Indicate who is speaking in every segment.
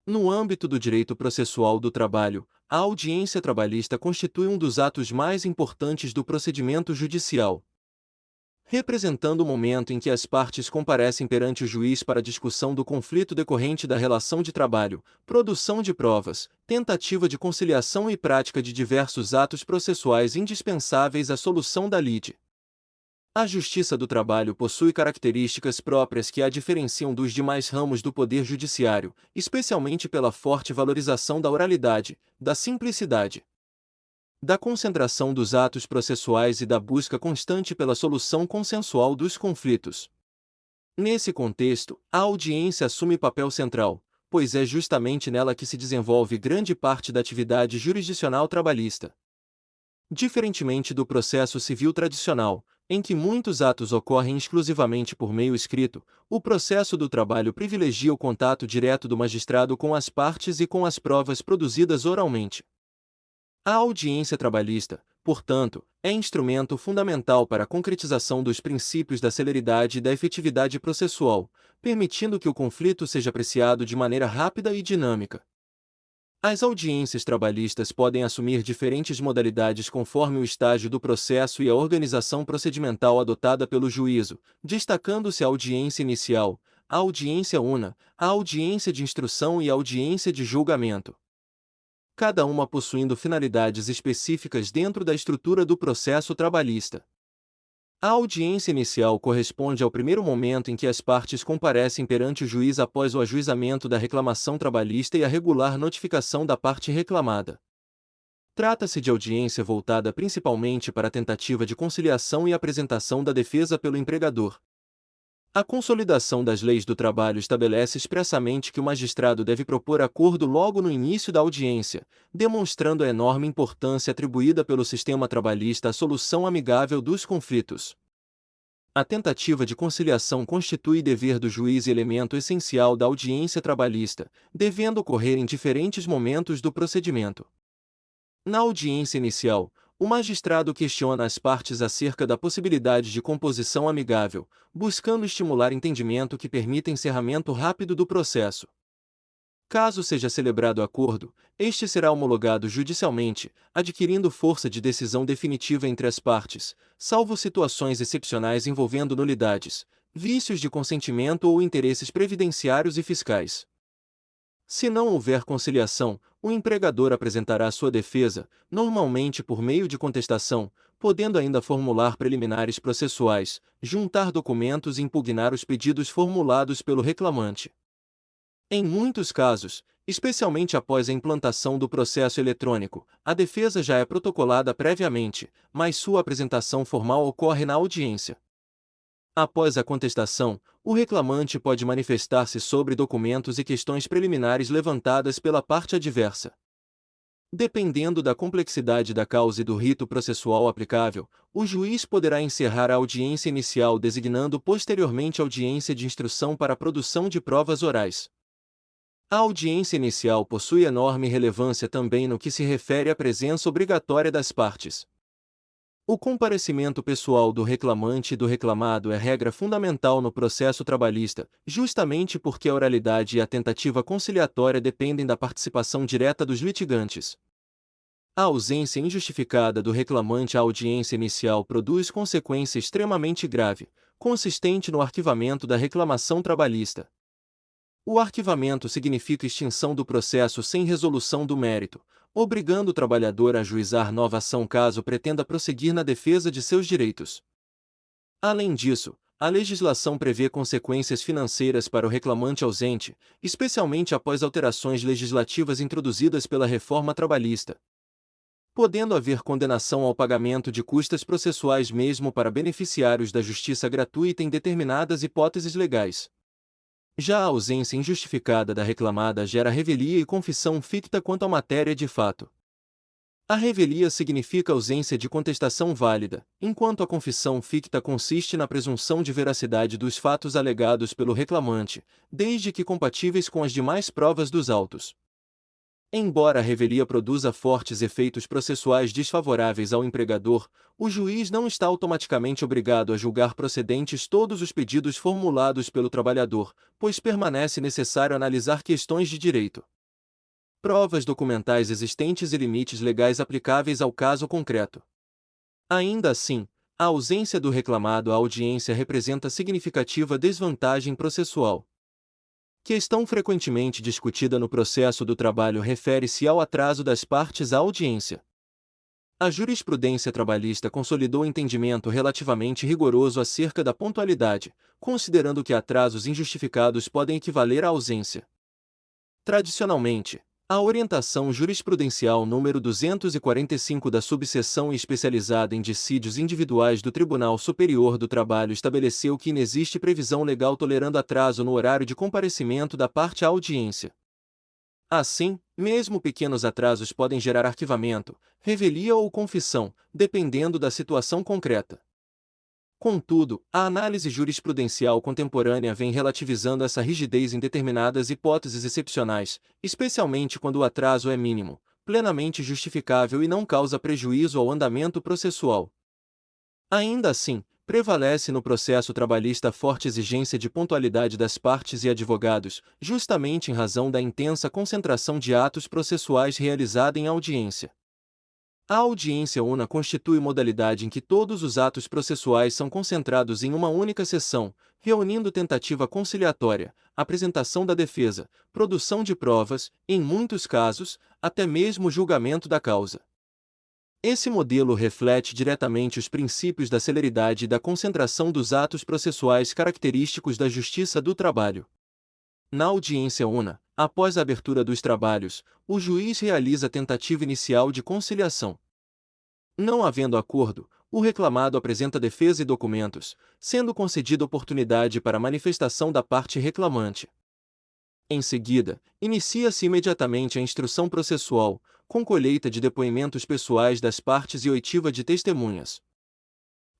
Speaker 1: No âmbito do direito processual do trabalho, a audiência trabalhista constitui um dos atos mais importantes do procedimento judicial, representando o momento em que as partes comparecem perante o juiz para discussão do conflito decorrente da relação de trabalho, produção de provas, tentativa de conciliação e prática de diversos atos processuais indispensáveis à solução da lide. A Justiça do Trabalho possui características próprias que a diferenciam dos demais ramos do Poder Judiciário, especialmente pela forte valorização da oralidade, da simplicidade, da concentração dos atos processuais e da busca constante pela solução consensual dos conflitos. Nesse contexto, a audiência assume papel central, pois é justamente nela que se desenvolve grande parte da atividade jurisdicional trabalhista. Diferentemente do processo civil tradicional, em que muitos atos ocorrem exclusivamente por meio escrito, o processo do trabalho privilegia o contato direto do magistrado com as partes e com as provas produzidas oralmente. A audiência trabalhista, portanto, é instrumento fundamental para a concretização dos princípios da celeridade e da efetividade processual, permitindo que o conflito seja apreciado de maneira rápida e dinâmica. As audiências trabalhistas podem assumir diferentes modalidades conforme o estágio do processo e a organização procedimental adotada pelo juízo, destacando-se a audiência inicial, a audiência una, a audiência de instrução e a audiência de julgamento, cada uma possuindo finalidades específicas dentro da estrutura do processo trabalhista. A audiência inicial corresponde ao primeiro momento em que as partes comparecem perante o juiz após o ajuizamento da reclamação trabalhista e a regular notificação da parte reclamada. Trata-se de audiência voltada principalmente para a tentativa de conciliação e apresentação da defesa pelo empregador. A Consolidação das Leis do Trabalho estabelece expressamente que o magistrado deve propor acordo logo no início da audiência, demonstrando a enorme importância atribuída pelo sistema trabalhista à solução amigável dos conflitos. A tentativa de conciliação constitui dever do juiz e elemento essencial da audiência trabalhista, devendo ocorrer em diferentes momentos do procedimento. Na audiência inicial, o magistrado questiona as partes acerca da possibilidade de composição amigável, buscando estimular entendimento que permita encerramento rápido do processo. Caso seja celebrado acordo, este será homologado judicialmente, adquirindo força de decisão definitiva entre as partes, salvo situações excepcionais envolvendo nulidades, vícios de consentimento ou interesses previdenciários e fiscais. Se não houver conciliação, o empregador apresentará sua defesa, normalmente por meio de contestação, podendo ainda formular preliminares processuais, juntar documentos e impugnar os pedidos formulados pelo reclamante. Em muitos casos, especialmente após a implantação do processo eletrônico, a defesa já é protocolada previamente, mas sua apresentação formal ocorre na audiência. Após a contestação, o reclamante pode manifestar-se sobre documentos e questões preliminares levantadas pela parte adversa. Dependendo da complexidade da causa e do rito processual aplicável, o juiz poderá encerrar a audiência inicial designando posteriormente audiência de instrução para a produção de provas orais. A audiência inicial possui enorme relevância também no que se refere à presença obrigatória das partes. O comparecimento pessoal do reclamante e do reclamado é regra fundamental no processo trabalhista, justamente porque a oralidade e a tentativa conciliatória dependem da participação direta dos litigantes. A ausência injustificada do reclamante à audiência inicial produz consequência extremamente grave, consistente no arquivamento da reclamação trabalhista. O arquivamento significa extinção do processo sem resolução do mérito, obrigando o trabalhador a ajuizar nova ação caso pretenda prosseguir na defesa de seus direitos. Além disso, a legislação prevê consequências financeiras para o reclamante ausente, especialmente após alterações legislativas introduzidas pela reforma trabalhista, podendo haver condenação ao pagamento de custas processuais mesmo para beneficiários da justiça gratuita em determinadas hipóteses legais. Já a ausência injustificada da reclamada gera revelia e confissão ficta quanto à matéria de fato. A revelia significa ausência de contestação válida, enquanto a confissão ficta consiste na presunção de veracidade dos fatos alegados pelo reclamante, desde que compatíveis com as demais provas dos autos. Embora a revelia produza fortes efeitos processuais desfavoráveis ao empregador, o juiz não está automaticamente obrigado a julgar procedentes todos os pedidos formulados pelo trabalhador, pois permanece necessário analisar questões de direito. provas documentais existentes e limites legais aplicáveis ao caso concreto. Ainda assim, a ausência do reclamado à audiência representa significativa desvantagem processual. Questão frequentemente discutida no processo do trabalho refere-se ao atraso das partes à audiência. A jurisprudência trabalhista consolidou entendimento relativamente rigoroso acerca da pontualidade, considerando que atrasos injustificados podem equivaler à ausência. Tradicionalmente, a orientação jurisprudencial número 245 da subseção especializada em dissídios individuais do Tribunal Superior do Trabalho estabeleceu que inexiste previsão legal tolerando atraso no horário de comparecimento da parte à audiência. Assim, mesmo pequenos atrasos podem gerar arquivamento, revelia ou confissão, dependendo da situação concreta. Contudo, a análise jurisprudencial contemporânea vem relativizando essa rigidez em determinadas hipóteses excepcionais, especialmente quando o atraso é mínimo, plenamente justificável e não causa prejuízo ao andamento processual. Ainda assim, prevalece no processo trabalhista a forte exigência de pontualidade das partes e advogados, justamente em razão da intensa concentração de atos processuais realizada em audiência. A audiência una constitui modalidade em que todos os atos processuais são concentrados em uma única sessão, reunindo tentativa conciliatória, apresentação da defesa, produção de provas, em muitos casos, até mesmo julgamento da causa. Esse modelo reflete diretamente os princípios da celeridade e da concentração dos atos processuais característicos da Justiça do Trabalho. Na audiência una, após a abertura dos trabalhos, o juiz realiza a tentativa inicial de conciliação. Não havendo acordo, o reclamado apresenta defesa e documentos, sendo concedida oportunidade para manifestação da parte reclamante. Em seguida, inicia-se imediatamente a instrução processual, com colheita de depoimentos pessoais das partes e oitiva de testemunhas.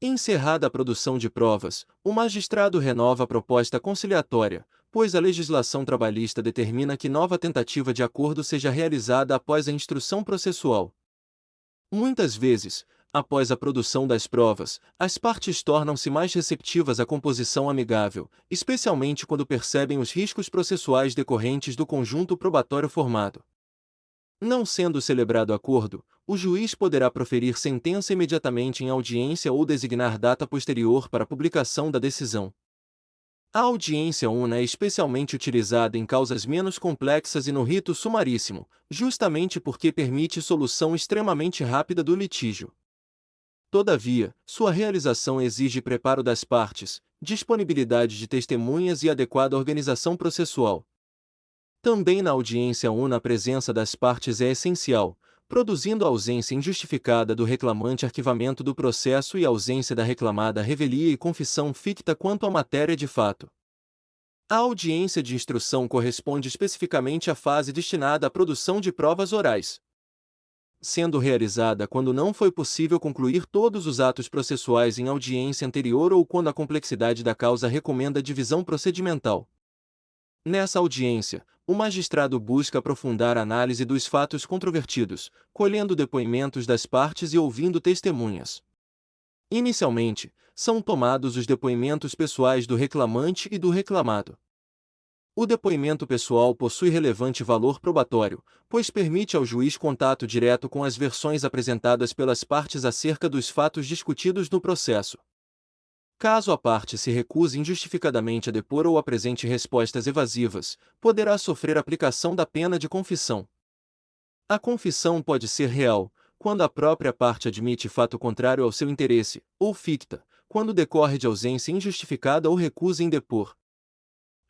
Speaker 1: Encerrada a produção de provas, o magistrado renova a proposta conciliatória, pois a legislação trabalhista determina que nova tentativa de acordo seja realizada após a instrução processual. Muitas vezes, após a produção das provas, as partes tornam-se mais receptivas à composição amigável, especialmente quando percebem os riscos processuais decorrentes do conjunto probatório formado. Não sendo celebrado acordo, o juiz poderá proferir sentença imediatamente em audiência ou designar data posterior para a publicação da decisão. A audiência una é especialmente utilizada em causas menos complexas e no rito sumaríssimo, justamente porque permite solução extremamente rápida do litígio. Todavia, sua realização exige preparo das partes, disponibilidade de testemunhas e adequada organização processual. Também na audiência una a presença das partes é essencial, produzindo a ausência injustificada do reclamante, arquivamento do processo e ausência da reclamada revelia e confissão ficta quanto à matéria de fato. A audiência de instrução corresponde especificamente à fase destinada à produção de provas orais, sendo realizada quando não foi possível concluir todos os atos processuais em audiência anterior ou quando a complexidade da causa recomenda divisão procedimental. Nessa audiência, o magistrado busca aprofundar a análise dos fatos controvertidos, colhendo depoimentos das partes e ouvindo testemunhas. Inicialmente, são tomados os depoimentos pessoais do reclamante e do reclamado. O depoimento pessoal possui relevante valor probatório, pois permite ao juiz contato direto com as versões apresentadas pelas partes acerca dos fatos discutidos no processo. Caso a parte se recuse injustificadamente a depor ou apresente respostas evasivas, poderá sofrer aplicação da pena de confissão. A confissão pode ser real, quando a própria parte admite fato contrário ao seu interesse, ou ficta, quando decorre de ausência injustificada ou recusa em depor.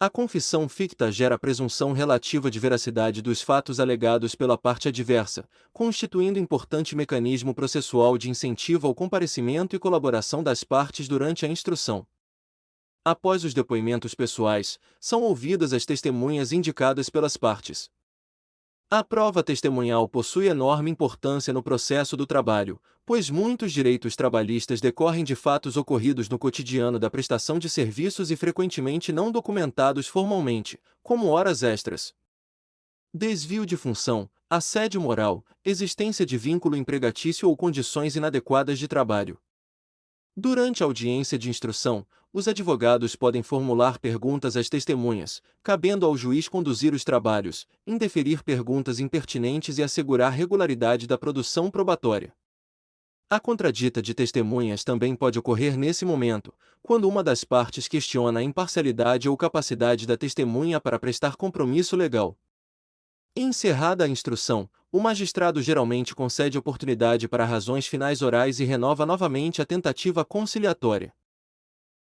Speaker 1: A confissão ficta gera a presunção relativa de veracidade dos fatos alegados pela parte adversa, constituindo importante mecanismo processual de incentivo ao comparecimento e colaboração das partes durante a instrução. Após os depoimentos pessoais, são ouvidas as testemunhas indicadas pelas partes. A prova testemunhal possui enorme importância no processo do trabalho, pois muitos direitos trabalhistas decorrem de fatos ocorridos no cotidiano da prestação de serviços e frequentemente não documentados formalmente, como horas extras, desvio de função, assédio moral, existência de vínculo empregatício ou condições inadequadas de trabalho. Durante a audiência de instrução, os advogados podem formular perguntas às testemunhas, cabendo ao juiz conduzir os trabalhos, indeferir perguntas impertinentes e assegurar regularidade da produção probatória. A contradita de testemunhas também pode ocorrer nesse momento, quando uma das partes questiona a imparcialidade ou capacidade da testemunha para prestar compromisso legal. Encerrada a instrução, o magistrado geralmente concede oportunidade para razões finais orais e renova novamente a tentativa conciliatória.